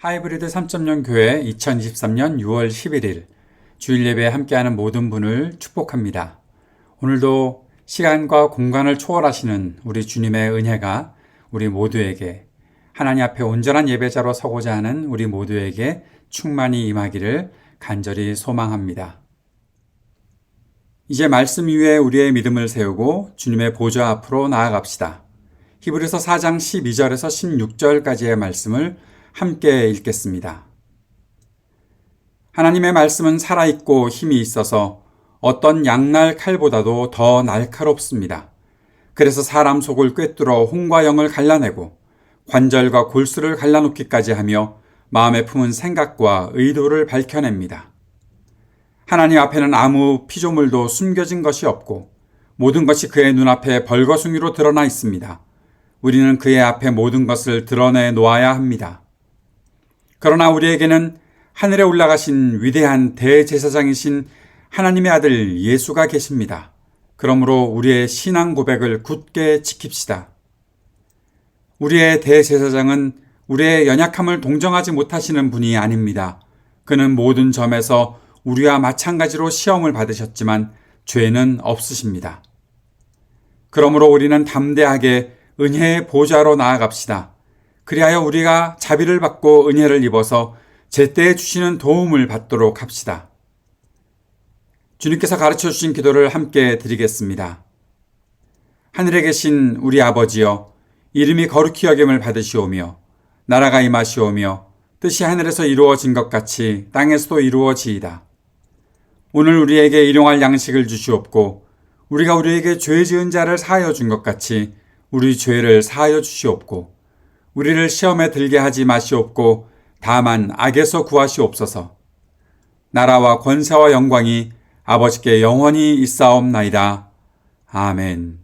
하이브리드 3.0 교회 2023년 6월 11일 주일 예배에 함께하는 모든 분을 축복합니다. 오늘도 시간과 공간을 초월하시는 우리 주님의 은혜가 우리 모두에게, 하나님 앞에 온전한 예배자로 서고자 하는 우리 모두에게 충만히 임하기를 간절히 소망합니다. 이제 말씀 위에 우리의 믿음을 세우고 주님의 보좌 앞으로 나아갑시다. 히브리서 4장 12절에서 16절까지의 말씀을 함께 읽겠습니다. 하나님의 말씀은 살아있고 힘이 있어서 어떤 양날 칼보다도 더 날카롭습니다. 그래서 사람 속을 꿰뚫어 혼과 영을 갈라내고 관절과 골수를 갈라놓기까지 하며 마음에 품은 생각과 의도를 밝혀냅니다. 하나님 앞에는 아무 피조물도 숨겨진 것이 없고 모든 것이 그의 눈앞에 벌거숭이로 드러나 있습니다. 우리는 그의 앞에 모든 것을 드러내 놓아야 합니다. 그러나 우리에게는 하늘에 올라가신 위대한 대제사장이신 하나님의 아들 예수가 계십니다. 그러므로 우리의 신앙 고백을 굳게 지킵시다. 우리의 대제사장은 우리의 연약함을 동정하지 못하시는 분이 아닙니다. 그는 모든 점에서 우리와 마찬가지로 시험을 받으셨지만 죄는 없으십니다. 그러므로 우리는 담대하게 은혜의 보좌로 나아갑시다. 그리하여 우리가 자비를 받고 은혜를 입어서 제때에 주시는 도움을 받도록 합시다. 주님께서 가르쳐 주신 기도를 함께 드리겠습니다. 하늘에 계신 우리 아버지여, 이름이 거룩히 여김을 받으시오며 나라가 임하시오며 뜻이 하늘에서 이루어진 것 같이 땅에서도 이루어지이다. 오늘 우리에게 일용할 양식을 주시옵고 우리가 우리에게 죄 지은 자를 사하여 준 것 같이 우리 죄를 사하여 주시옵고 우리를 시험에 들게 하지 마시옵고 다만 악에서 구하시옵소서. 나라와 권세와 영광이 아버지께 영원히 있사옵나이다. 아멘.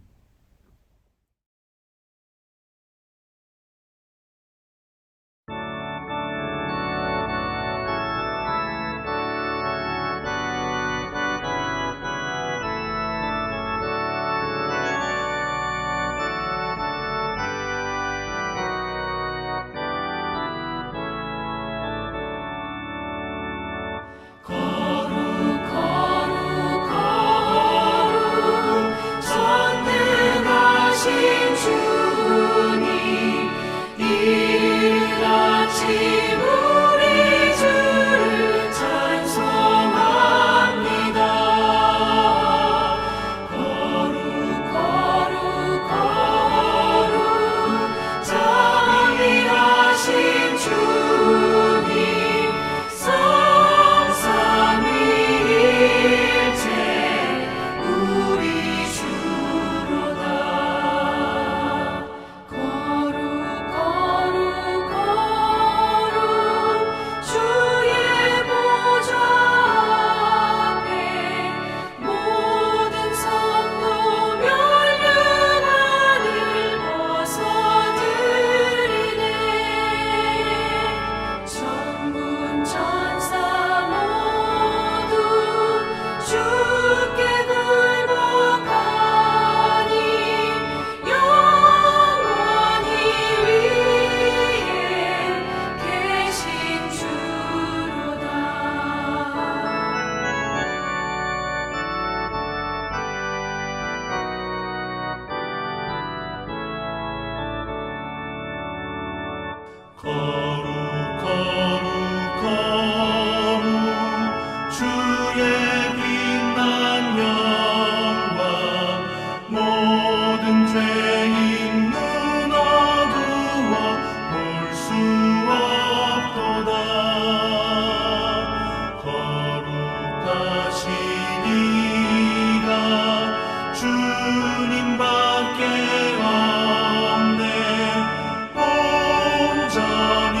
주님밖에 없네 온전히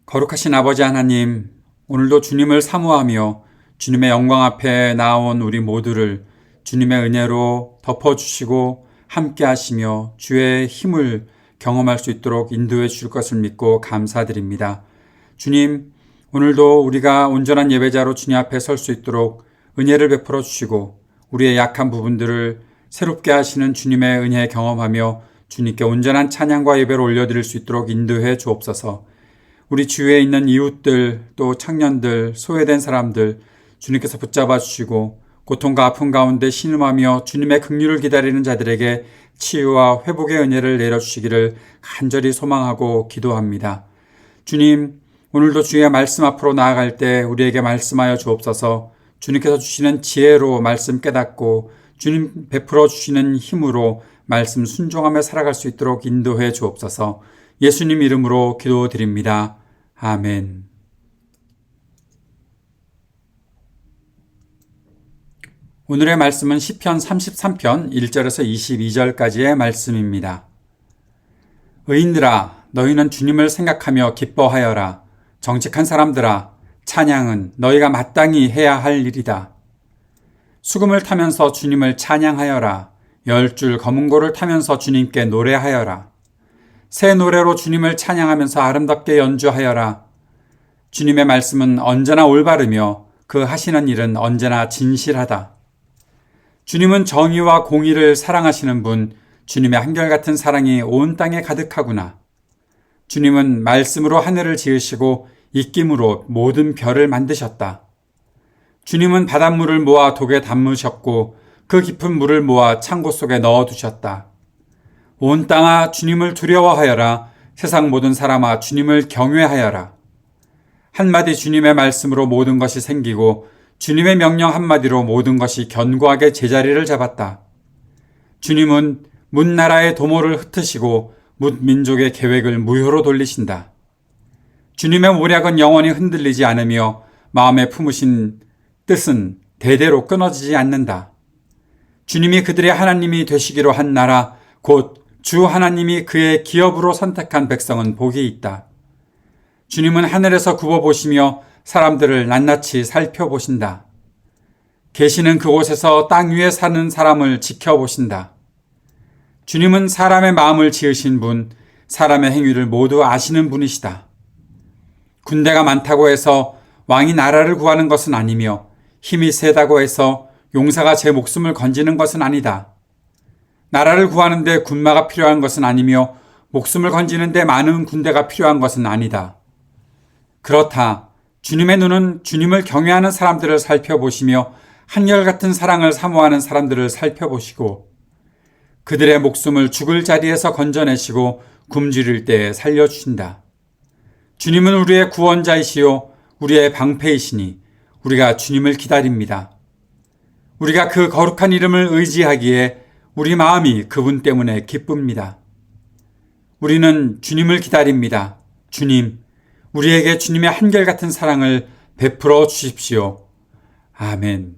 거룩하신 아버지 하나님, 오늘도 주님을 사모하며 주님의 영광 앞에 나온 우리 모두를 주님의 은혜로 덮어주시고 함께 하시며 주의 힘을 경험할 수 있도록 인도해 주실 것을 믿고 감사드립니다. 주님, 오늘도 우리가 온전한 예배자로 주님 앞에 설 수 있도록 은혜를 베풀어 주시고 우리의 약한 부분들을 새롭게 하시는 주님의 은혜 경험하며 주님께 온전한 찬양과 예배를 올려드릴 수 있도록 인도해 주옵소서. 우리 주위에 있는 이웃들, 또 청년들, 소외된 사람들 주님께서 붙잡아 주시고 고통과 아픔 가운데 신음하며 주님의 긍휼을 기다리는 자들에게 치유와 회복의 은혜를 내려주시기를 간절히 소망하고 기도합니다. 주님, 오늘도 주의 말씀 앞으로 나아갈 때 우리에게 말씀하여 주옵소서. 주님께서 주시는 지혜로 말씀 깨닫고 주님 베풀어 주시는 힘으로 말씀 순종하며 살아갈 수 있도록 인도해 주옵소서. 예수님 이름으로 기도드립니다. 아멘. 오늘의 말씀은 시편 33편 1절에서 22절까지의 말씀입니다. 의인들아, 너희는 주님을 생각하며 기뻐하여라. 정직한 사람들아, 찬양은 너희가 마땅히 해야 할 일이다. 수금을 타면서 주님을 찬양하여라. 10줄 검은고를 타면서 주님께 노래하여라. 새 노래로 주님을 찬양하면서 아름답게 연주하여라. 주님의 말씀은 언제나 올바르며 그 하시는 일은 언제나 진실하다. 주님은 정의와 공의를 사랑하시는 분, 주님의 한결같은 사랑이 온 땅에 가득하구나. 주님은 말씀으로 하늘을 지으시고 입김으로 모든 별을 만드셨다. 주님은 바닷물을 모아 독에 담으셨고 그 깊은 물을 모아 창고 속에 넣어두셨다. 온 땅아 주님을 두려워하여라. 세상 모든 사람아 주님을 경외하여라. 한마디 주님의 말씀으로 모든 것이 생기고 주님의 명령 한마디로 모든 것이 견고하게 제자리를 잡았다. 주님은 뭇나라의 도모를 흩으시고 뭇민족의 계획을 무효로 돌리신다. 주님의 모략은 영원히 흔들리지 않으며 마음에 품으신 뜻은 대대로 끊어지지 않는다. 주님이 그들의 하나님이 되시기로 한 나라, 곧 주 하나님이 그의 기업으로 선택한 백성은 복이 있다. 주님은 하늘에서 굽어보시며 사람들을 낱낱이 살펴보신다. 계시는 그곳에서 땅 위에 사는 사람을 지켜보신다. 주님은 사람의 마음을 지으신 분, 사람의 행위를 모두 아시는 분이시다. 군대가 많다고 해서 왕이 나라를 구하는 것은 아니며 힘이 세다고 해서 용사가 제 목숨을 건지는 것은 아니다. 나라를 구하는데 군마가 필요한 것은 아니며 목숨을 건지는데 많은 군대가 필요한 것은 아니다. 그렇다. 주님의 눈은 주님을 경외하는 사람들을 살펴보시며 한결같은 사랑을 사모하는 사람들을 살펴보시고 그들의 목숨을 죽을 자리에서 건져내시고 굶주릴 때에 살려주신다. 주님은 우리의 구원자이시요 우리의 방패이시니 우리가 주님을 기다립니다. 우리가 그 거룩한 이름을 의지하기에 우리 마음이 그분 때문에 기쁩니다. 우리는 주님을 기다립니다. 주님, 우리에게 주님의 한결같은 사랑을 베풀어 주십시오. 아멘.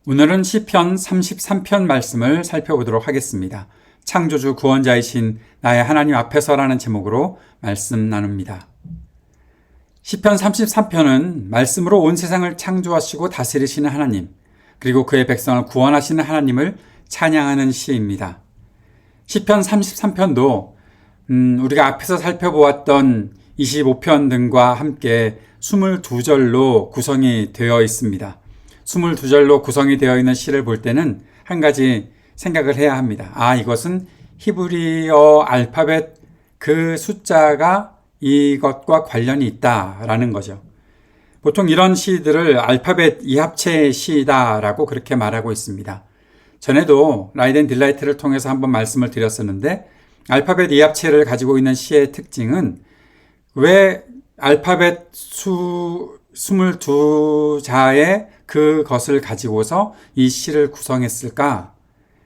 오늘은 시편 33편 말씀을 살펴보도록 하겠습니다. 창조주 구원자이신 나의 하나님 앞에서라는 제목으로 말씀 나눕니다. 시편 33편은 말씀으로 온 세상을 창조하시고 다스리시는 하나님, 그리고 그의 백성을 구원하시는 하나님을 찬양하는 시입니다. 시편 33편도 우리가 앞에서 살펴보았던 25편 등과 함께 22절로 구성이 되어 있습니다. 22절로 구성이 되어 있는 시를 볼 때는 한 가지 생각을 해야 합니다. 이것은 히브리어 알파벳 그 숫자가 이것과 관련이 있다라는 거죠. 보통 이런 시들을 알파벳 이합체 시다라고 그렇게 말하고 있습니다. 전에도 라이드 앤 딜라이트를 통해서 한번 말씀을 드렸었는데 알파벳 이합체를 가지고 있는 시의 특징은 왜 알파벳 수 22자의 그것을 가지고서 이 시를 구성했을까?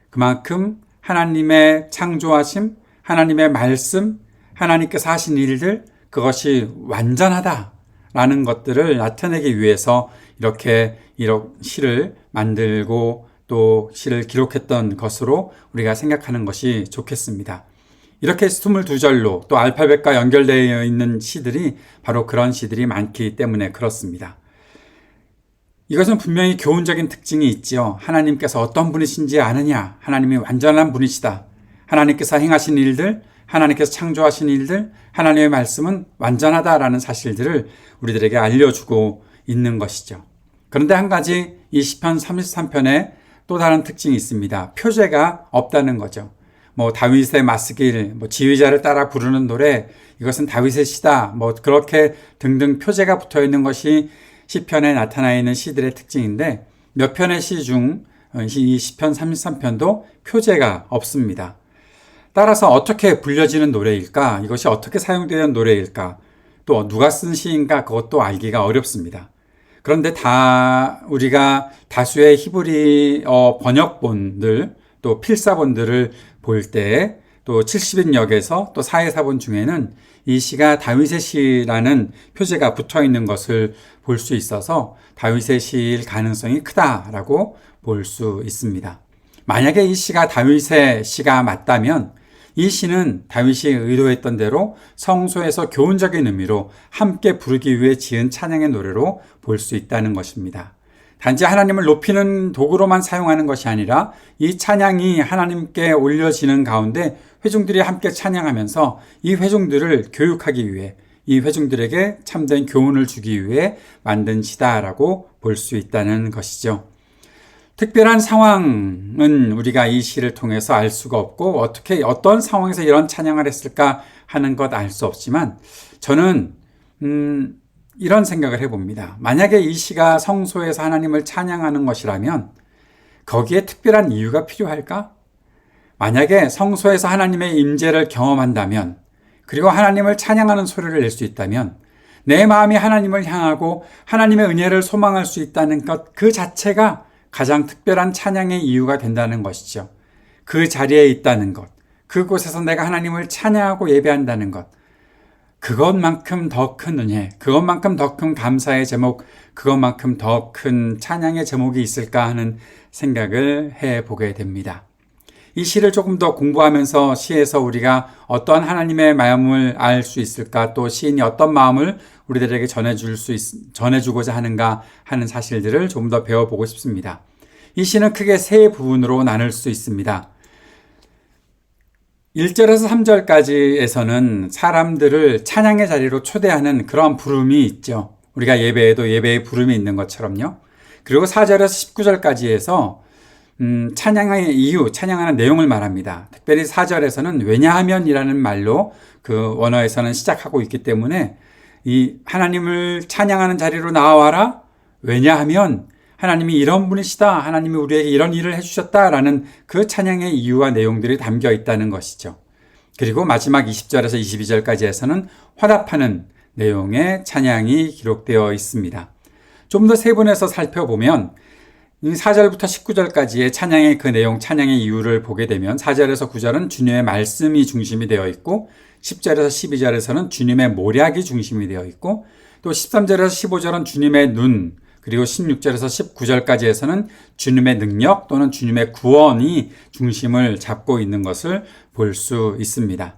그만큼 하나님의 창조하심, 하나님의 말씀, 하나님께서 하신 일들, 그것이 완전하다라는 것들을 나타내기 위해서 이렇게 시를 만들고 또 시를 기록했던 것으로 우리가 생각하는 것이 좋겠습니다. 이렇게 22절로 또 알파벳과 연결되어 있는 시들이 바로 그런 시들이 많기 때문에 그렇습니다. 이것은 분명히 교훈적인 특징이 있지요. 하나님께서 어떤 분이신지 아느냐? 하나님이 완전한 분이시다. 하나님께서 행하신 일들, 하나님께서 창조하신 일들, 하나님의 말씀은 완전하다라는 사실들을 우리들에게 알려주고 있는 것이죠. 그런데 한 가지 이 시편 33편에 또 다른 특징이 있습니다. 표제가 없다는 거죠. 다윗의 맞스길, 지휘자를 따라 부르는 노래, 이것은 다윗의 시다, 그렇게 등등 표제가 붙어 있는 것이 시편에 나타나 있는 시들의 특징인데 몇 편의 시 중 이 시편 33편도 표제가 없습니다. 따라서 어떻게 불려지는 노래일까? 이것이 어떻게 사용되는 노래일까? 또 누가 쓴 시인가? 그것도 알기가 어렵습니다. 그런데 우리가 다수의 히브리 번역본들 또 필사본들을 볼 때 또 70인역에서 또 사회사본 중에는 이 시가 다윗의 시라는 표제가 붙어 있는 것을 볼 수 있어서 다윗의 시일 가능성이 크다라고 볼 수 있습니다. 만약에 이 시가 다윗의 시가 맞다면 이 시는 다윗이 의도했던 대로 성소에서 교훈적인 의미로 함께 부르기 위해 지은 찬양의 노래로 볼 수 있다는 것입니다. 단지 하나님을 높이는 도구로만 사용하는 것이 아니라 이 찬양이 하나님께 올려지는 가운데 회중들이 함께 찬양하면서 이 회중들을 교육하기 위해 이 회중들에게 참된 교훈을 주기 위해 만든 시다라고 볼 수 있다는 것이죠. 특별한 상황은 우리가 이 시를 통해서 알 수가 없고 어떤 상황에서 이런 찬양을 했을까 하는 것 알 수 없지만 저는 이런 생각을 해봅니다. 만약에 이 시가 성소에서 하나님을 찬양하는 것이라면 거기에 특별한 이유가 필요할까? 만약에 성소에서 하나님의 임재를 경험한다면 그리고 하나님을 찬양하는 소리를 낼 수 있다면 내 마음이 하나님을 향하고 하나님의 은혜를 소망할 수 있다는 것 그 자체가 가장 특별한 찬양의 이유가 된다는 것이죠. 그 자리에 있다는 것, 그곳에서 내가 하나님을 찬양하고 예배한다는 것, 그것만큼 더 큰 은혜, 그것만큼 더 큰 감사의 제목, 그것만큼 더 큰 찬양의 제목이 있을까 하는 생각을 해보게 됩니다. 이 시를 조금 더 공부하면서 시에서 우리가 어떤 하나님의 마음을 알 수 있을까, 또 시인이 어떤 마음을 우리들에게 전해주고자 하는가 하는 사실들을 조금 더 배워보고 싶습니다. 이 시는 크게 세 부분으로 나눌 수 있습니다. 1절에서 3절까지에서는 사람들을 찬양의 자리로 초대하는 그런 부름이 있죠. 우리가 예배에도 예배의 부름이 있는 것처럼요. 그리고 4절에서 19절까지에서 찬양의 이유, 찬양하는 내용을 말합니다. 특별히 4절에서는 왜냐하면이라는 말로 그 원어에서는 시작하고 있기 때문에 이 하나님을 찬양하는 자리로 나와라. 왜냐하면 하나님이 이런 분이시다. 하나님이 우리에게 이런 일을 해주셨다라는 그 찬양의 이유와 내용들이 담겨 있다는 것이죠. 그리고 마지막 20절에서 22절까지에서는 화답하는 내용의 찬양이 기록되어 있습니다. 좀 더 세분해서 살펴보면 4절부터 19절까지의 찬양의 그 내용, 찬양의 이유를 보게 되면 4절에서 9절은 주님의 말씀이 중심이 되어 있고 10절에서 12절에서는 주님의 모략이 중심이 되어 있고 또 13절에서 15절은 주님의 눈, 그리고 16절에서 19절까지에서는 주님의 능력 또는 주님의 구원이 중심을 잡고 있는 것을 볼 수 있습니다.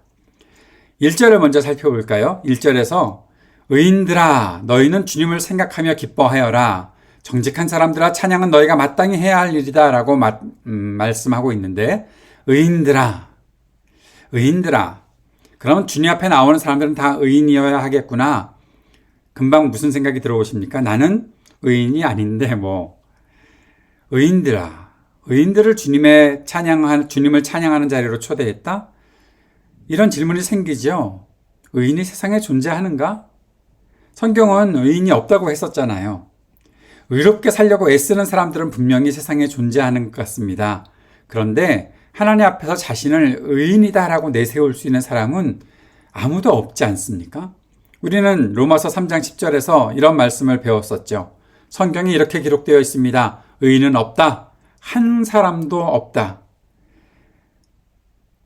1절을 먼저 살펴볼까요? 1절에서 의인들아 너희는 주님을 생각하며 기뻐하여라. 정직한 사람들아 찬양은 너희가 마땅히 해야 할 일이다 라고 말씀하고 있는데 의인들아 그러면 주님 앞에 나오는 사람들은 다 의인이어야 하겠구나. 금방 무슨 생각이 들어오십니까? 나는 의인이 아닌데 의인들을 주님을 찬양하는 자리로 초대했다? 이런 질문이 생기죠. 의인이 세상에 존재하는가? 성경은 의인이 없다고 했었잖아요. 의롭게 살려고 애쓰는 사람들은 분명히 세상에 존재하는 것 같습니다. 그런데 하나님 앞에서 자신을 의인이다라고 내세울 수 있는 사람은 아무도 없지 않습니까? 우리는 로마서 3장 10절에서 이런 말씀을 배웠었죠. 성경에 이렇게 기록되어 있습니다. 의인은 없다. 한 사람도 없다.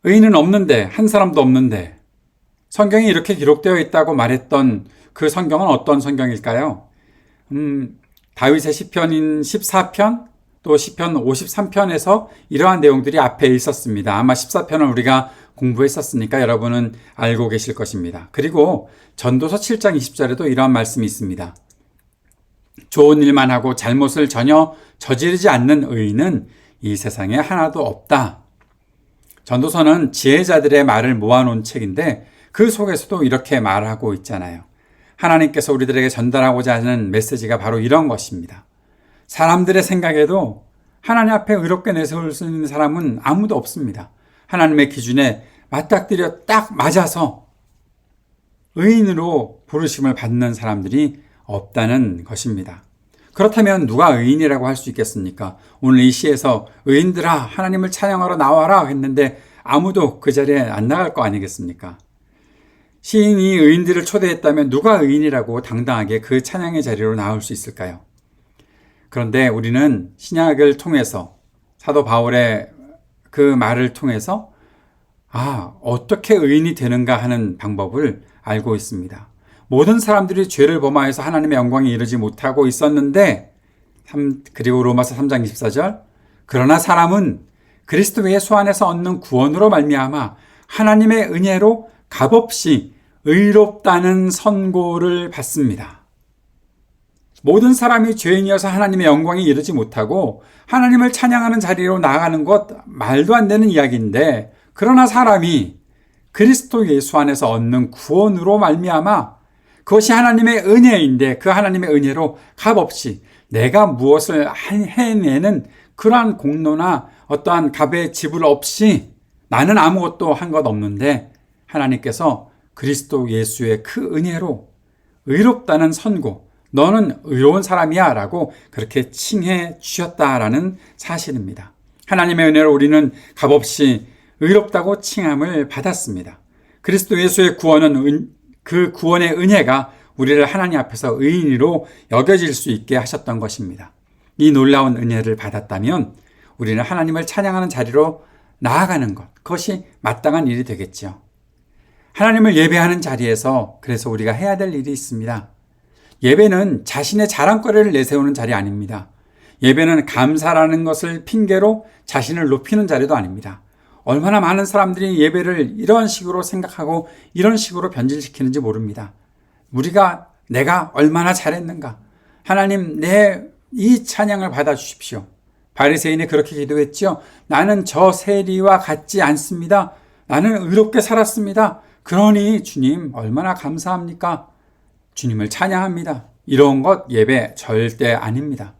의인은 없는데 한 사람도 없는데 성경에 이렇게 기록되어 있다고 말했던 그 성경은 어떤 성경일까요? 다윗의 시편인 14편 또 시편 53편에서 이러한 내용들이 앞에 있었습니다. 아마 14편은 우리가 공부했었으니까 여러분은 알고 계실 것입니다. 그리고 전도서 7장 20절에도 이러한 말씀이 있습니다. 좋은 일만 하고 잘못을 전혀 저지르지 않는 의인은 이 세상에 하나도 없다. 전도서는 지혜자들의 말을 모아놓은 책인데 그 속에서도 이렇게 말하고 있잖아요. 하나님께서 우리들에게 전달하고자 하는 메시지가 바로 이런 것입니다. 사람들의 생각에도 하나님 앞에 의롭게 내세울 수 있는 사람은 아무도 없습니다. 하나님의 기준에 맞닥뜨려 딱 맞아서 의인으로 부르심을 받는 사람들이 없다는 것입니다. 그렇다면 누가 의인이라고 할 수 있겠습니까? 오늘 이 시에서 의인들아 하나님을 찬양하러 나와라 했는데 아무도 그 자리에 안 나갈 거 아니겠습니까? 시인이 의인들을 초대했다면 누가 의인이라고 당당하게 그 찬양의 자리로 나올 수 있을까요? 그런데 우리는 신약을 통해서 사도 바울의 그 말을 통해서 어떻게 의인이 되는가 하는 방법을 알고 있습니다. 모든 사람들이 죄를 범하여서 하나님의 영광에 이르지 못하고 있었는데 그리고 로마서 3장 24절 그러나 사람은 그리스도 예수 안에서 얻는 구원으로 말미암아 하나님의 은혜로 값없이 의롭다는 선고를 받습니다. 모든 사람이 죄인이어서 하나님의 영광에 이르지 못하고 하나님을 찬양하는 자리로 나아가는 것 말도 안 되는 이야기인데 그러나 사람이 그리스도 예수 안에서 얻는 구원으로 말미암아 그것이 하나님의 은혜인데 그 하나님의 은혜로 값없이 내가 무엇을 해내는 그러한 공로나 어떠한 값의 지불 없이 나는 아무것도 한 것 없는데 하나님께서 그리스도 예수의 그 은혜로 의롭다는 선고 너는 의로운 사람이야 라고 그렇게 칭해 주셨다라는 사실입니다. 하나님의 은혜로 우리는 값없이 의롭다고 칭함을 받았습니다. 그리스도 예수의 구원은 그 구원의 은혜가 우리를 하나님 앞에서 의인으로 여겨질 수 있게 하셨던 것입니다. 이 놀라운 은혜를 받았다면 우리는 하나님을 찬양하는 자리로 나아가는 것, 그것이 마땅한 일이 되겠죠. 하나님을 예배하는 자리에서 그래서 우리가 해야 될 일이 있습니다. 예배는 자신의 자랑거리를 내세우는 자리 아닙니다. 예배는 감사라는 것을 핑계로 자신을 높이는 자리도 아닙니다. 얼마나 많은 사람들이 예배를 이런 식으로 생각하고 이런 식으로 변질시키는지 모릅니다. 내가 얼마나 잘했는가. 하나님 내 이 찬양을 받아주십시오. 바리새인이 그렇게 기도했죠. 나는 저 세리와 같지 않습니다. 나는 의롭게 살았습니다. 그러니 주님 얼마나 감사합니까? 주님을 찬양합니다. 이런 것 예배 절대 아닙니다.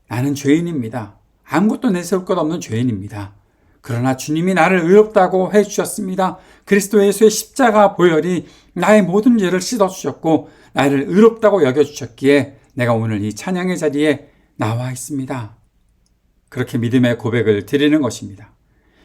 나는 죄인입니다. 아무것도 내세울 것 없는 죄인입니다. 그러나 주님이 나를 의롭다고 해주셨습니다. 그리스도 예수의 십자가 보혈이 나의 모든 죄를 씻어주셨고 나를 의롭다고 여겨주셨기에 내가 오늘 이 찬양의 자리에 나와 있습니다. 그렇게 믿음의 고백을 드리는 것입니다.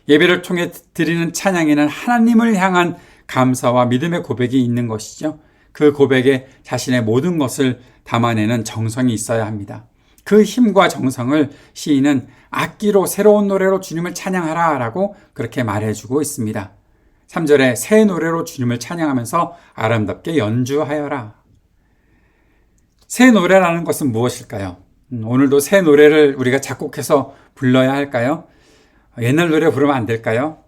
예배를 통해 드리는 찬양에는 하나님을 향한 감사와 믿음의 고백이 있는 것이죠. 그 고백에 자신의 모든 것을 담아내는 정성이 있어야 합니다. 그 힘과 정성을 시인은 악기로 새로운 노래로 주님을 찬양하라 라고 그렇게 말해주고 있습니다. 3절에 새 노래로 주님을 찬양하면서 아름답게 연주하여라. 새 노래라는 것은 무엇일까요? 오늘도 새 노래를 우리가 작곡해서 불러야 할까요? 옛날 노래 부르면 안 될까요?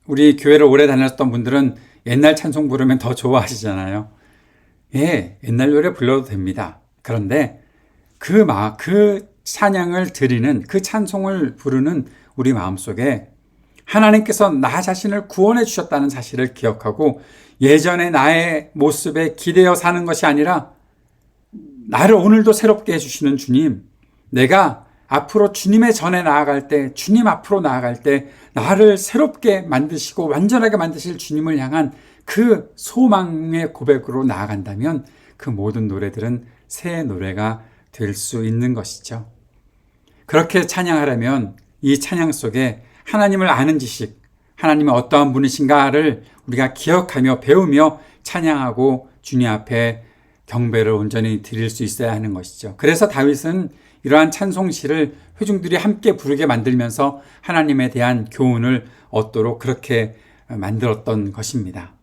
우리 교회를 오래 다녔던 분들은 옛날 찬송 부르면 더 좋아하시잖아요. 예, 옛날 노래 불러도 됩니다. 그런데 그 찬양을 드리는 그 찬송을 부르는 우리 마음속에 하나님께서 나 자신을 구원해 주셨다는 사실을 기억하고 예전의 나의 모습에 기대어 사는 것이 아니라 나를 오늘도 새롭게 해주시는 주님, 내가 앞으로 주님의 전에 나아갈 때, 주님 앞으로 나아갈 때 나를 새롭게 만드시고 완전하게 만드실 주님을 향한 그 소망의 고백으로 나아간다면 그 모든 노래들은 새 노래가 될 수 있는 것이죠. 그렇게 찬양하려면 이 찬양 속에 하나님을 아는 지식, 하나님이 어떠한 분이신가를 우리가 기억하며 배우며 찬양하고 주님 앞에 경배를 온전히 드릴 수 있어야 하는 것이죠. 그래서 다윗은 이러한 찬송시를 회중들이 함께 부르게 만들면서 하나님에 대한 교훈을 얻도록 그렇게 만들었던 것입니다.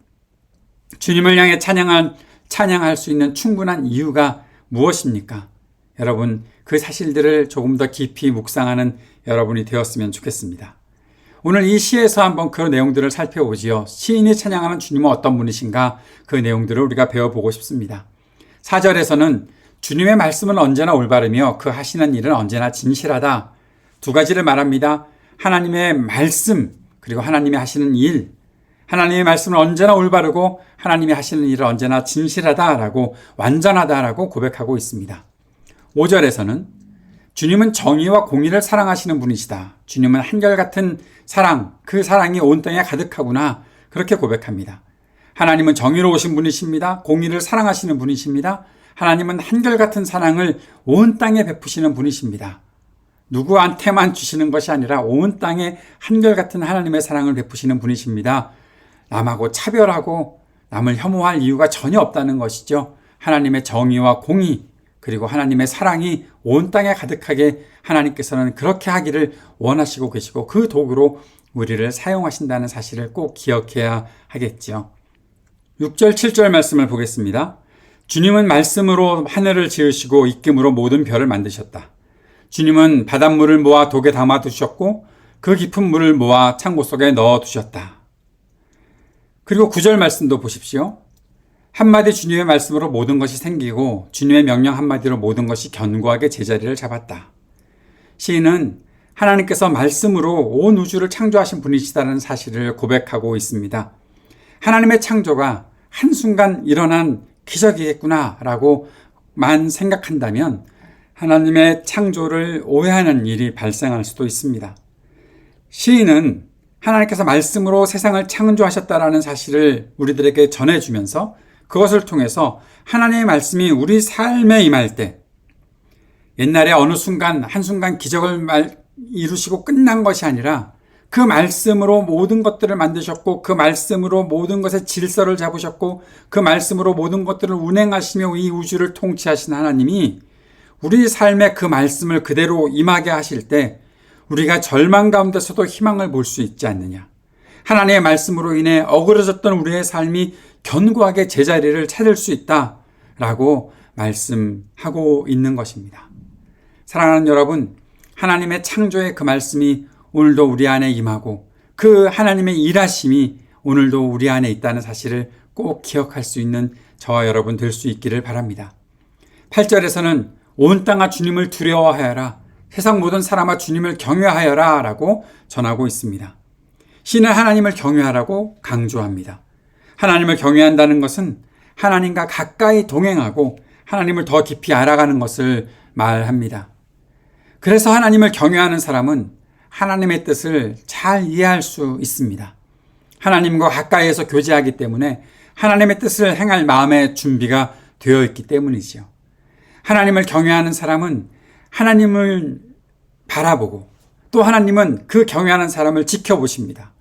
주님을 향해 찬양할 수 있는 충분한 이유가 무엇입니까? 여러분, 그 사실들을 조금 더 깊이 묵상하는 여러분이 되었으면 좋겠습니다. 오늘 이 시에서 한번 그 내용들을 살펴보지요. 시인이 찬양하는 주님은 어떤 분이신가 그 내용들을 우리가 배워보고 싶습니다. 4절에서는 주님의 말씀은 언제나 올바르며 그 하시는 일은 언제나 진실하다. 두 가지를 말합니다. 하나님의 말씀 그리고 하나님이 하시는 일. 하나님의 말씀은 언제나 올바르고 하나님이 하시는 일은 언제나 진실하다라고 완전하다라고 고백하고 있습니다. 5절에서는 주님은 정의와 공의를 사랑하시는 분이시다. 주님은 한결같은 사랑, 그 사랑이 온 땅에 가득하구나. 그렇게 고백합니다. 하나님은 정의로우신 분이십니다. 공의를 사랑하시는 분이십니다. 하나님은 한결같은 사랑을 온 땅에 베푸시는 분이십니다. 누구한테만 주시는 것이 아니라 온 땅에 한결같은 하나님의 사랑을 베푸시는 분이십니다. 남하고 차별하고 남을 혐오할 이유가 전혀 없다는 것이죠. 하나님의 정의와 공의 그리고 하나님의 사랑이 온 땅에 가득하게 하나님께서는 그렇게 하기를 원하시고 계시고 그 도구로 우리를 사용하신다는 사실을 꼭 기억해야 하겠죠. 6절 7절 말씀을 보겠습니다. 주님은 말씀으로 하늘을 지으시고 입김으로 모든 별을 만드셨다. 주님은 바닷물을 모아 독에 담아두셨고 그 깊은 물을 모아 창고 속에 넣어두셨다. 그리고 9절 말씀도 보십시오. 한마디 주님의 말씀으로 모든 것이 생기고 주님의 명령 한마디로 모든 것이 견고하게 제자리를 잡았다. 시인은 하나님께서 말씀으로 온 우주를 창조하신 분이시다는 사실을 고백하고 있습니다. 하나님의 창조가 한순간 일어난 기적이겠구나라고만 생각한다면 하나님의 창조를 오해하는 일이 발생할 수도 있습니다. 시인은 하나님께서 말씀으로 세상을 창조하셨다라는 사실을 우리들에게 전해주면서 그것을 통해서 하나님의 말씀이 우리 삶에 임할 때 옛날에 어느 순간 한순간 기적을 이루시고 끝난 것이 아니라 그 말씀으로 모든 것들을 만드셨고 그 말씀으로 모든 것의 질서를 잡으셨고 그 말씀으로 모든 것들을 운행하시며 이 우주를 통치하신 하나님이 우리 삶에 그 말씀을 그대로 임하게 하실 때 우리가 절망 가운데서도 희망을 볼 수 있지 않느냐. 하나님의 말씀으로 인해 어그러졌던 우리의 삶이 견고하게 제자리를 찾을 수 있다라고 말씀하고 있는 것입니다. 사랑하는 여러분, 하나님의 창조의 그 말씀이 오늘도 우리 안에 임하고 그 하나님의 일하심이 오늘도 우리 안에 있다는 사실을 꼭 기억할 수 있는 저와 여러분 될 수 있기를 바랍니다. 8절에서는 온 땅아 주님을 두려워하여라. 세상 모든 사람아 주님을 경외하여라 라고 전하고 있습니다. 시는 하나님을 경외하라고 강조합니다. 하나님을 경외한다는 것은 하나님과 가까이 동행하고 하나님을 더 깊이 알아가는 것을 말합니다. 그래서 하나님을 경외하는 사람은 하나님의 뜻을 잘 이해할 수 있습니다. 하나님과 가까이에서 교제하기 때문에 하나님의 뜻을 행할 마음의 준비가 되어 있기 때문이지요. 하나님을 경외하는 사람은 하나님을 바라보고 또 하나님은 그 경외하는 사람을 지켜보십니다.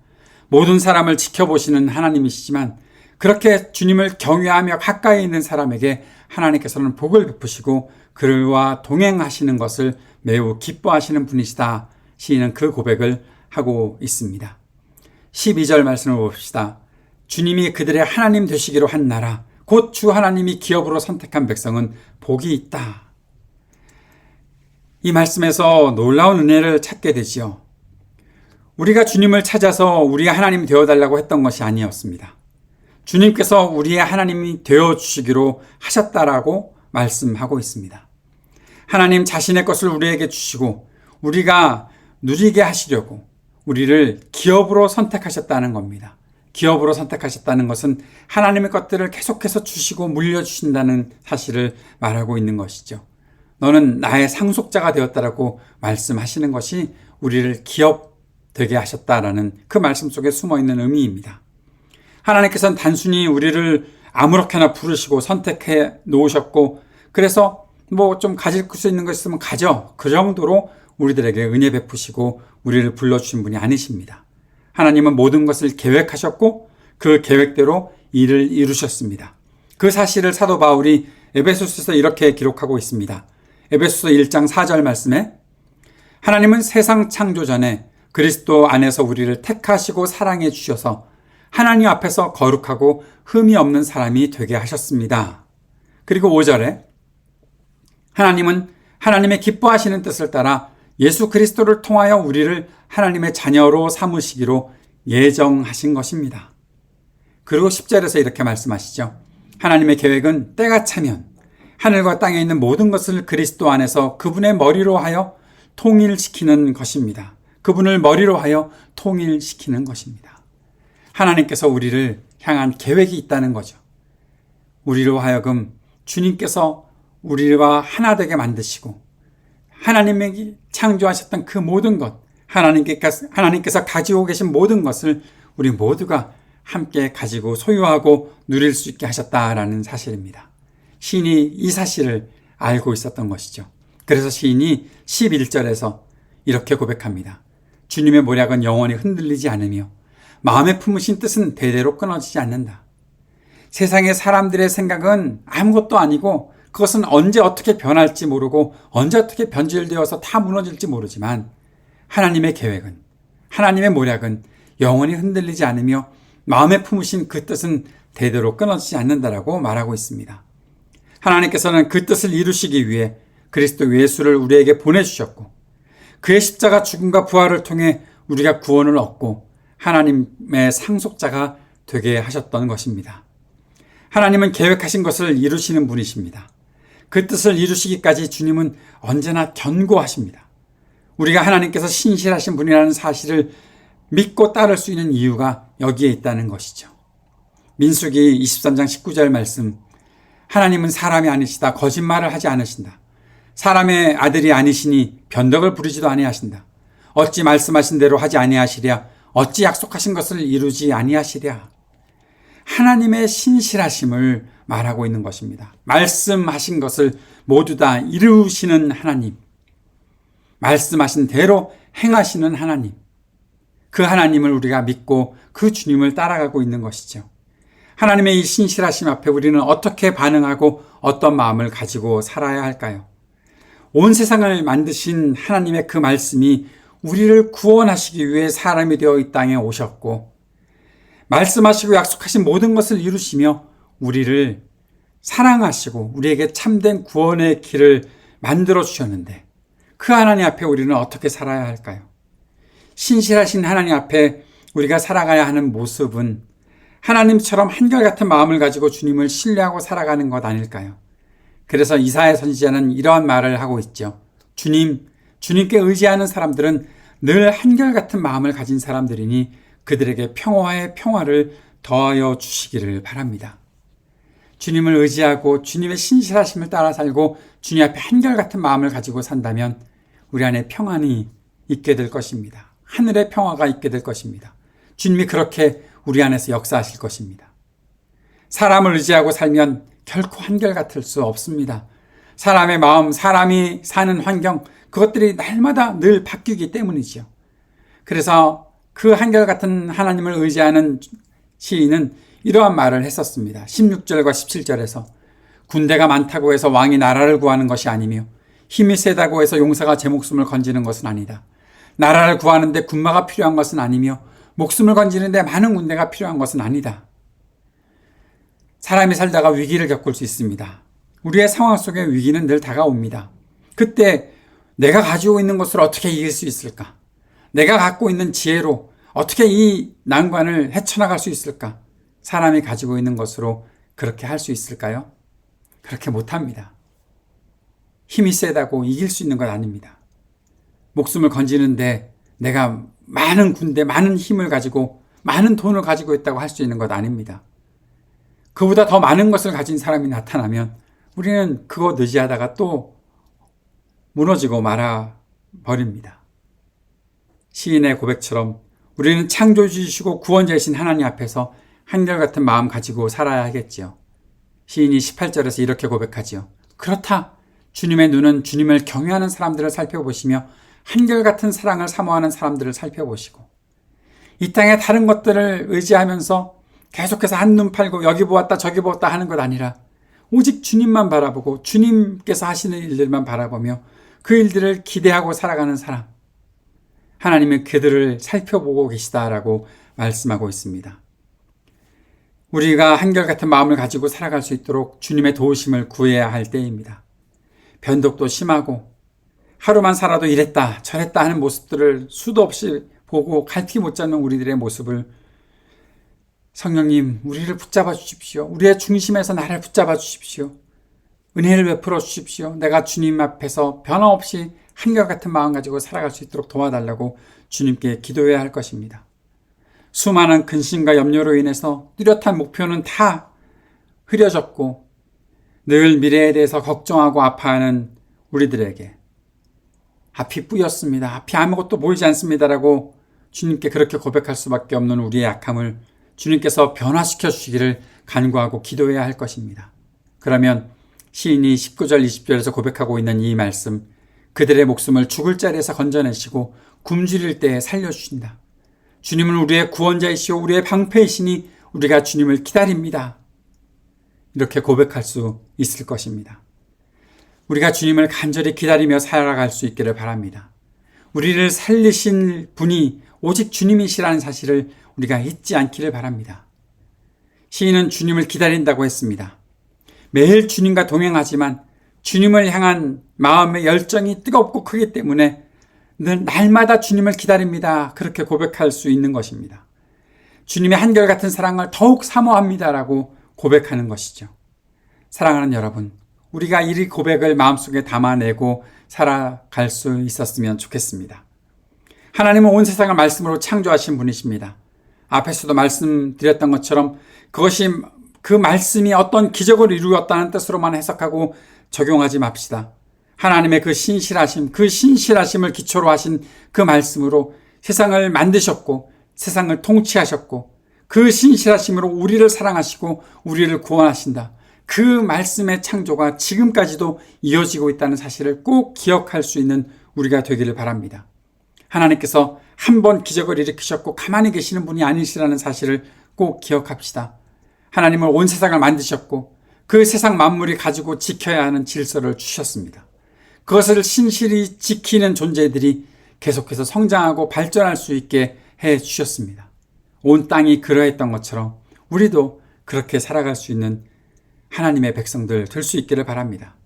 모든 사람을 지켜보시는 하나님이시지만 그렇게 주님을 경외하며 가까이 있는 사람에게 하나님께서는 복을 베푸시고 그와 동행하시는 것을 매우 기뻐하시는 분이시다. 시인은 그 고백을 하고 있습니다. 12절 말씀을 봅시다. 주님이 그들의 하나님 되시기로 한 나라 곧 주 하나님이 기업으로 선택한 백성은 복이 있다. 이 말씀에서 놀라운 은혜를 찾게 되지요. 우리가 주님을 찾아서 우리의 하나님 되어달라고 했던 것이 아니었습니다. 주님께서 우리의 하나님이 되어주시기로 하셨다라고 말씀하고 있습니다. 하나님 자신의 것을 우리에게 주시고 우리가 누리게 하시려고 우리를 기업으로 선택하셨다는 겁니다. 기업으로 선택하셨다는 것은 하나님의 것들을 계속해서 주시고 물려주신다는 사실을 말하고 있는 것이죠. 너는 나의 상속자가 되었다라고 말씀하시는 것이 우리를 기업 되게 하셨다라는 그 말씀 속에 숨어있는 의미입니다. 하나님께서는 단순히 우리를 아무렇게나 부르시고 선택해 놓으셨고 그래서 뭐 좀 가질 수 있는 것 있으면 가져. 그 정도로 우리들에게 은혜 베푸시고 우리를 불러주신 분이 아니십니다. 하나님은 모든 것을 계획하셨고 그 계획대로 일을 이루셨습니다. 그 사실을 사도 바울이 에베소서에서 이렇게 기록하고 있습니다. 에베소서 1장 4절 말씀에 하나님은 세상 창조 전에 그리스도 안에서 우리를 택하시고 사랑해 주셔서 하나님 앞에서 거룩하고 흠이 없는 사람이 되게 하셨습니다. 그리고 5절에 하나님은 하나님의 기뻐하시는 뜻을 따라 예수 그리스도를 통하여 우리를 하나님의 자녀로 삼으시기로 예정하신 것입니다. 그리고 10절에서 이렇게 말씀하시죠. 하나님의 계획은 때가 차면 하늘과 땅에 있는 모든 것을 그리스도 안에서 그분의 머리로 하여 통일시키는 것입니다. 그분을 머리로 하여 통일시키는 것입니다. 하나님께서 우리를 향한 계획이 있다는 거죠. 우리로 하여금 주님께서 우리와 하나 되게 만드시고 하나님이 창조하셨던 그 모든 것, 하나님께서 가지고 계신 모든 것을 우리 모두가 함께 가지고 소유하고 누릴 수 있게 하셨다라는 사실입니다. 시인이 이 사실을 알고 있었던 것이죠. 그래서 시인이 11절에서 이렇게 고백합니다. 주님의 모략은 영원히 흔들리지 않으며 마음에 품으신 뜻은 대대로 끊어지지 않는다. 세상의 사람들의 생각은 아무것도 아니고 그것은 언제 어떻게 변할지 모르고 언제 어떻게 변질되어서 다 무너질지 모르지만 하나님의 계획은, 하나님의 모략은 영원히 흔들리지 않으며 마음에 품으신 그 뜻은 대대로 끊어지지 않는다라고 말하고 있습니다. 하나님께서는 그 뜻을 이루시기 위해 그리스도 예수를 우리에게 보내주셨고 그의 십자가 죽음과 부활을 통해 우리가 구원을 얻고 하나님의 상속자가 되게 하셨던 것입니다. 하나님은 계획하신 것을 이루시는 분이십니다. 그 뜻을 이루시기까지 주님은 언제나 견고하십니다. 우리가 하나님께서 신실하신 분이라는 사실을 믿고 따를 수 있는 이유가 여기에 있다는 것이죠. 민수기 23장 19절 말씀, 하나님은 사람이 아니시다. 거짓말을 하지 않으신다. 사람의 아들이 아니시니 변덕을 부리지도 아니하신다. 어찌 말씀하신 대로 하지 아니하시랴. 어찌 약속하신 것을 이루지 아니하시랴. 하나님의 신실하심을 말하고 있는 것입니다. 말씀하신 것을 모두 다 이루시는 하나님. 말씀하신 대로 행하시는 하나님. 그 하나님을 우리가 믿고 그 주님을 따라가고 있는 것이죠. 하나님의 이 신실하심 앞에 우리는 어떻게 반응하고 어떤 마음을 가지고 살아야 할까요? 온 세상을 만드신 하나님의 그 말씀이 우리를 구원하시기 위해 사람이 되어 이 땅에 오셨고 말씀하시고 약속하신 모든 것을 이루시며 우리를 사랑하시고 우리에게 참된 구원의 길을 만들어 주셨는데 그 하나님 앞에 우리는 어떻게 살아야 할까요? 신실하신 하나님 앞에 우리가 살아가야 하는 모습은 하나님처럼 한결같은 마음을 가지고 주님을 신뢰하고 살아가는 것 아닐까요? 그래서 이사야 선지자는 이러한 말을 하고 있죠. 주님께 의지하는 사람들은 늘 한결같은 마음을 가진 사람들이니 그들에게 평화의 평화를 더하여 주시기를 바랍니다. 주님을 의지하고 주님의 신실하심을 따라 살고 주님 앞에 한결같은 마음을 가지고 산다면 우리 안에 평안이 있게 될 것입니다. 하늘의 평화가 있게 될 것입니다. 주님이 그렇게 우리 안에서 역사하실 것입니다. 사람을 의지하고 살면 결코 한결같을 수 없습니다. 사람의 마음, 사람이 사는 환경, 그것들이 날마다 늘 바뀌기 때문이지요. 그래서 그 한결같은 하나님을 의지하는 시인은 이러한 말을 했었습니다. 16절과 17절에서 군대가 많다고 해서 왕이 나라를 구하는 것이 아니며 힘이 세다고 해서 용사가 제 목숨을 건지는 것은 아니다. 나라를 구하는데 군마가 필요한 것은 아니며 목숨을 건지는데 많은 군대가 필요한 것은 아니다. 사람이 살다가 위기를 겪을 수 있습니다. 우리의 상황 속에 위기는 늘 다가옵니다. 그때 내가 가지고 있는 것을 어떻게 이길 수 있을까? 내가 갖고 있는 지혜로 어떻게 이 난관을 헤쳐나갈 수 있을까? 사람이 가지고 있는 것으로 그렇게 할 수 있을까요? 그렇게 못합니다. 힘이 세다고 이길 수 있는 것 아닙니다. 목숨을 건지는데 내가 많은 군대, 많은 힘을 가지고 많은 돈을 가지고 있다고 할 수 있는 것 아닙니다. 그보다 더 많은 것을 가진 사람이 나타나면 우리는 그거 의지하다가 또 무너지고 말아버립니다. 시인의 고백처럼 우리는 창조주이시고 구원자이신 하나님 앞에서 한결같은 마음 가지고 살아야 하겠지요. 시인이 18절에서 이렇게 고백하지요. 그렇다. 주님의 눈은 주님을 경외하는 사람들을 살펴보시며 한결같은 사랑을 사모하는 사람들을 살펴보시고 이 땅의 다른 것들을 의지하면서 계속해서 한눈 팔고 여기 보았다 저기 보았다 하는 것 아니라 오직 주님만 바라보고 주님께서 하시는 일들만 바라보며 그 일들을 기대하고 살아가는 사람, 하나님은 그들을 살펴보고 계시다라고 말씀하고 있습니다. 우리가 한결같은 마음을 가지고 살아갈 수 있도록 주님의 도우심을 구해야 할 때입니다. 변덕도 심하고 하루만 살아도 이랬다 저랬다 하는 모습들을 수도 없이 보고 갈피 못 잡는 우리들의 모습을 성령님 우리를 붙잡아 주십시오. 우리의 중심에서 나를 붙잡아 주십시오. 은혜를 베풀어 주십시오. 내가 주님 앞에서 변함없이 한결같은 마음 가지고 살아갈 수 있도록 도와달라고 주님께 기도해야 할 것입니다. 수많은 근심과 염려로 인해서 뚜렷한 목표는 다 흐려졌고 늘 미래에 대해서 걱정하고 아파하는 우리들에게 앞이 뿌였습니다. 앞이 아무것도 보이지 않습니다라고 주님께 그렇게 고백할 수밖에 없는 우리의 약함을 주님께서 변화시켜 주시기를 간구하고 기도해야 할 것입니다. 그러면 시인이 19절 20절에서 고백하고 있는 이 말씀, 그들의 목숨을 죽을 자리에서 건져내시고 굶주릴 때에 살려주신다. 주님은 우리의 구원자이시오 우리의 방패이시니 우리가 주님을 기다립니다. 이렇게 고백할 수 있을 것입니다. 우리가 주님을 간절히 기다리며 살아갈 수 있기를 바랍니다. 우리를 살리신 분이 오직 주님이시라는 사실을 우리가 잊지 않기를 바랍니다. 시인은 주님을 기다린다고 했습니다. 매일 주님과 동행하지만 주님을 향한 마음의 열정이 뜨겁고 크기 때문에 늘 날마다 주님을 기다립니다. 그렇게 고백할 수 있는 것입니다. 주님의 한결같은 사랑을 더욱 사모합니다라고 고백하는 것이죠. 사랑하는 여러분, 우리가 이 고백을 마음속에 담아내고 살아갈 수 있었으면 좋겠습니다. 하나님은 온 세상을 말씀으로 창조하신 분이십니다. 앞에서도 말씀드렸던 것처럼 그것이 그 말씀이 어떤 기적을 이루었다는 뜻으로만 해석하고 적용하지 맙시다. 하나님의 그 신실하심을 기초로 하신 그 말씀으로 세상을 만드셨고 세상을 통치하셨고 그 신실하심으로 우리를 사랑하시고 우리를 구원하신다. 그 말씀의 창조가 지금까지도 이어지고 있다는 사실을 꼭 기억할 수 있는 우리가 되기를 바랍니다. 하나님께서 한 번 기적을 일으키셨고 가만히 계시는 분이 아니시라는 사실을 꼭 기억합시다. 하나님은 온 세상을 만드셨고 그 세상 만물이 가지고 지켜야 하는 질서를 주셨습니다. 그것을 신실히 지키는 존재들이 계속해서 성장하고 발전할 수 있게 해 주셨습니다. 온 땅이 그러했던 것처럼 우리도 그렇게 살아갈 수 있는 하나님의 백성들 될 수 있기를 바랍니다.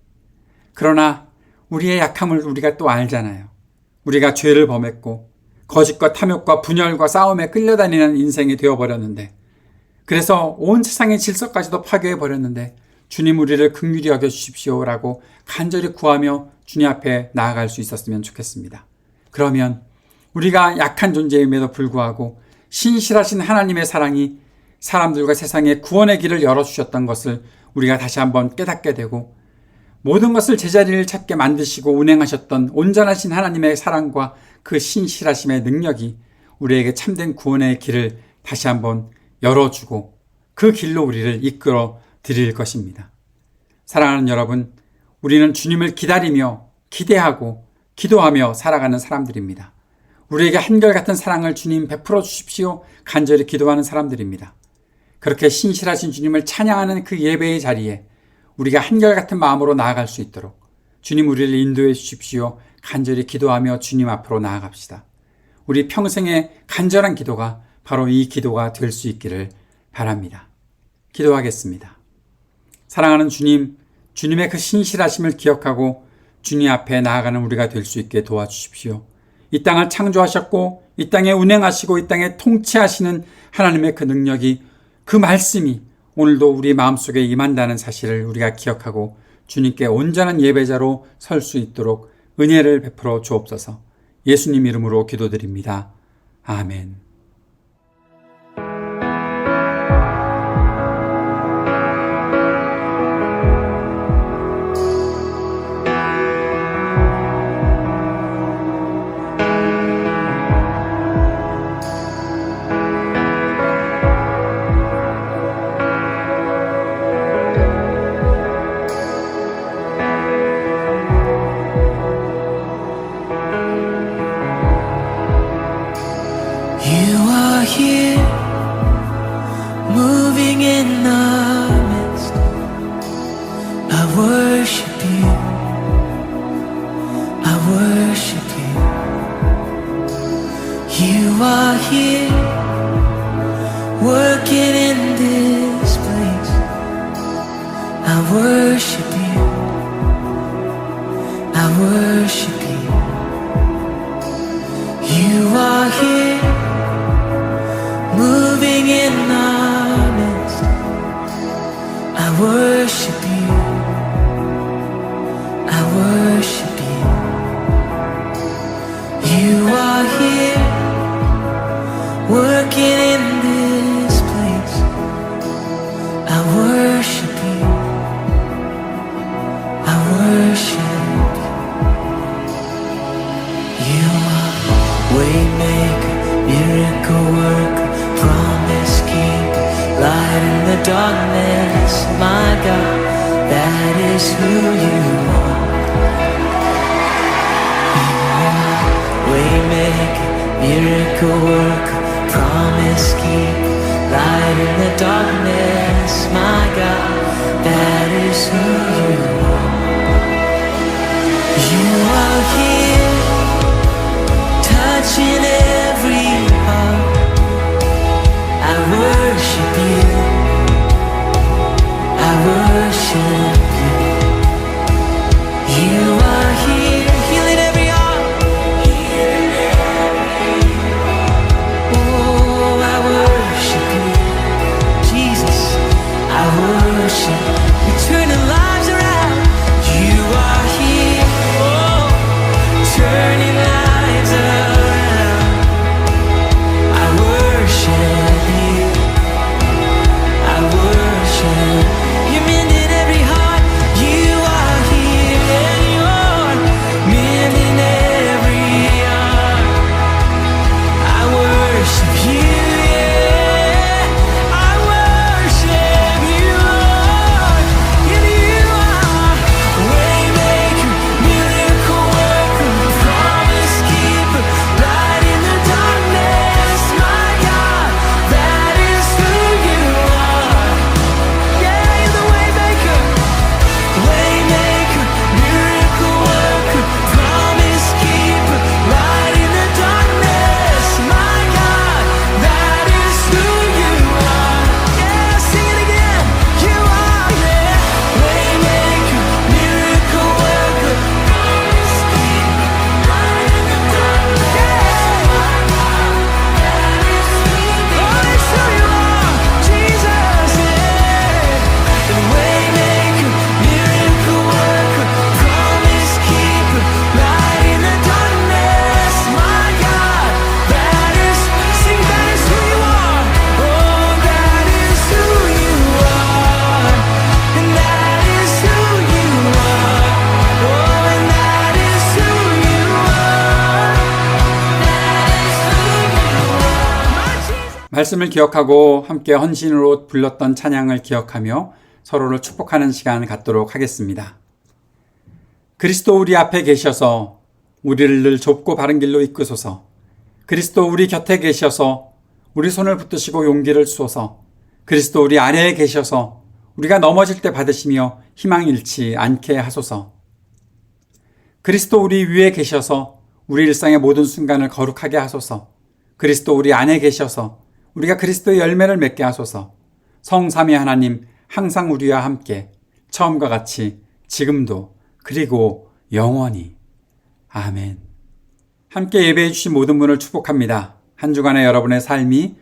그러나 우리의 약함을 우리가 또 알잖아요. 우리가 죄를 범했고 거짓과 탐욕과 분열과 싸움에 끌려다니는 인생이 되어버렸는데 그래서 온 세상의 질서까지도 파괴해버렸는데 주님 우리를 긍휼히 여겨주십시오라고 간절히 구하며 주님 앞에 나아갈 수 있었으면 좋겠습니다. 그러면 우리가 약한 존재임에도 불구하고 신실하신 하나님의 사랑이 사람들과 세상에 구원의 길을 열어주셨던 것을 우리가 다시 한번 깨닫게 되고 모든 것을 제자리를 찾게 만드시고 운행하셨던 온전하신 하나님의 사랑과 그 신실하심의 능력이 우리에게 참된 구원의 길을 다시 한번 열어주고 그 길로 우리를 이끌어 드릴 것입니다. 사랑하는 여러분, 우리는 주님을 기다리며 기대하고 기도하며 살아가는 사람들입니다. 우리에게 한결같은 사랑을 주님 베풀어 주십시오. 간절히 기도하는 사람들입니다. 그렇게 신실하신 주님을 찬양하는 그 예배의 자리에 우리가 한결같은 마음으로 나아갈 수 있도록 주님 우리를 인도해 주십시오. 간절히 기도하며 주님 앞으로 나아갑시다. 우리 평생의 간절한 기도가 바로 이 기도가 될 수 있기를 바랍니다. 기도하겠습니다. 사랑하는 주님, 주님의 그 신실하심을 기억하고 주님 앞에 나아가는 우리가 될 수 있게 도와주십시오. 이 땅을 창조하셨고 이 땅에 운행하시고 이 땅에 통치하시는 하나님의 그 능력이 그 말씀이 오늘도 우리 마음속에 임한다는 사실을 우리가 기억하고 주님께 온전한 예배자로 설 수 있도록 은혜를 베풀어 주옵소서. 예수님 이름으로 기도드립니다. 아멘. I worship you. worship you. I worship you. You are here, working in this place. I worship you. I worship you. You are waymaker, miracle worker, promise keeper, light in the darkness. My God, that is who you are. Waymaker, miracle worker, promise keeper, light in the darkness. My God, that is who you are. You are here, touching every heart. I worship you. I worship you. You are here, healing every heart. Oh, I worship you, Jesus. I worship. You're turning lives around. You are here, oh, turning lives around. I worship you. I worship. You're mending every heart. You are here, and you're mending every heart. I worship you, yeah. I worship you, Lord. And you are waymaker, miracle worker, promise keeper, light in the darkness. My God, that is who you are. Yeah, you're the waymaker, waymaker, miracle worker, promise keeper, light in the darkness. My God, that is who you are. Yeah, sing it again. You are, yeah, waymaker, miracle worker, promise keeper, light in the darkness. My God, that is who you are. Oh, that's who you are, Jesus, yeah. The waymaker, miracle worker, promise keeper, light in the darkness. My God, that is, sing, that is who you are. Oh, that is who you are. And that is who you are. Oh, and that is who you are. That is who you are. My Jesus. 말씀을 기억하고 함께 헌신으로 불렀던 찬양을 기억하며 서로를 축복하는 시간 갖도록 하겠습니다. 그리스도 우리 앞에 계셔서 우리를 늘 좁고 바른 길로 이끄소서. 그리스도 우리 곁에 계셔서 우리 손을 붙드시고 용기를 주소서. 그리스도 우리 아래에 계셔서 우리가 넘어질 때 받으시며 희망 잃지 않게 하소서. 그리스도 우리 위에 계셔서 우리 일상의 모든 순간을 거룩하게 하소서. 그리스도 우리 안에 계셔서 우리가 그리스도의 열매를 맺게 하소서. 성삼위 하나님 항상 우리와 함께 처음과 같이 지금도 그리고 영원히. 아멘. 함께 예배해 주신 모든 분을 축복합니다. 한 주간의 여러분의 삶이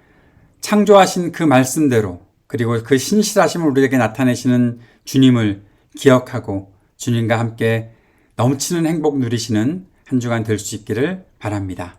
창조하신 그 말씀대로 그리고 그 신실하심을 우리에게 나타내시는 주님을 기억하고 주님과 함께 넘치는 행복 누리시는 한 주간 될 수 있기를 바랍니다.